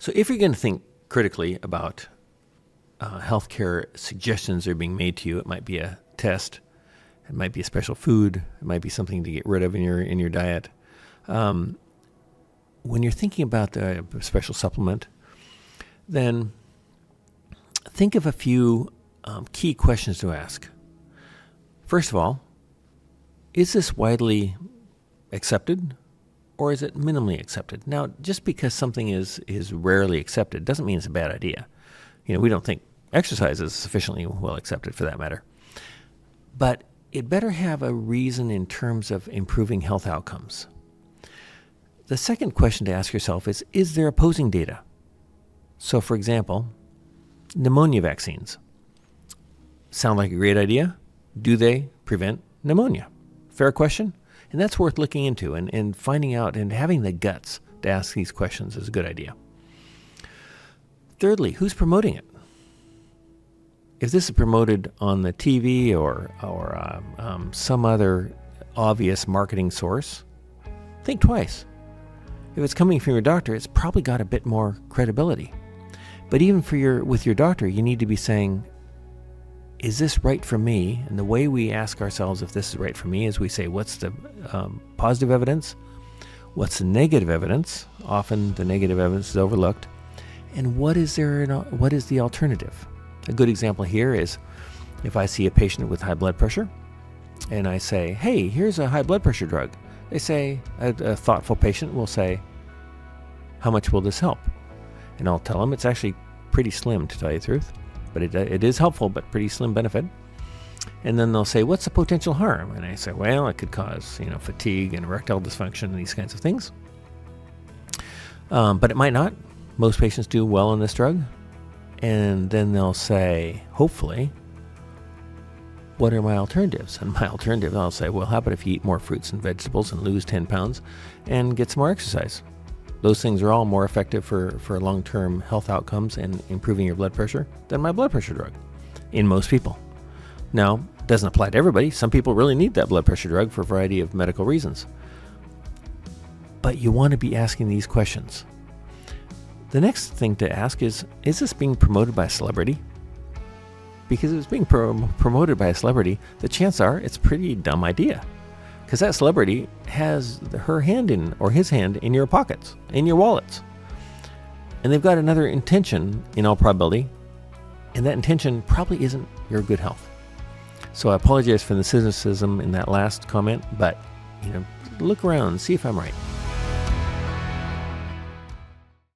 So if you're going to think critically about healthcare suggestions that are being made to you, it might be a test, it might be a special food, it might be something to get rid of in your diet. When you're thinking about the special supplement, then think of a few key questions to ask. First of all, is this widely accepted or is it minimally accepted? Now, just because something is rarely accepted doesn't mean it's a bad idea. We don't think exercise is sufficiently well accepted for that matter. But it better have a reason in terms of improving health outcomes. The second question to ask yourself is there opposing data? So, for example, pneumonia vaccines. Sound like a great idea? Do they prevent pneumonia? Fair question. And that's worth looking into and finding out, and having the guts to ask these questions is a good idea. Thirdly, who's promoting it? If this is promoted on the TV or some other obvious marketing source, think twice. If it's coming from your doctor, it's probably got a bit more credibility. But even with your doctor, you need to be saying, is this right for me? And the way we ask ourselves if this is right for me is we say, what's the positive evidence? What's the negative evidence? Often the negative evidence is overlooked. And what is the alternative? A good example here is if I see a patient with high blood pressure and I say, hey, here's a high blood pressure drug. They say, a thoughtful patient will say, how much will this help? And I'll tell them it's actually pretty slim, to tell you the truth. But it is helpful, but pretty slim benefit. And then they'll say, what's the potential harm? And I say, well, it could cause fatigue and erectile dysfunction and these kinds of things. But it might not. Most patients do well on this drug. And then they'll say, hopefully, what are my alternatives? And my alternative, I'll say, well, how about if you eat more fruits and vegetables and lose 10 pounds and get some more exercise? Those things are all more effective for long-term health outcomes and improving your blood pressure than my blood pressure drug in most people. Now, it doesn't apply to everybody. Some people really need that blood pressure drug for a variety of medical reasons. But you want to be asking these questions. The next thing to ask is this being promoted by a celebrity? Because if it's being promoted by a celebrity, the chances are it's a pretty dumb idea. Because that celebrity has her hand or his hand in your pockets, in your wallets. And they've got another intention in all probability, and that intention probably isn't your good health. So I apologize for the cynicism in that last comment, but look around and see if I'm right.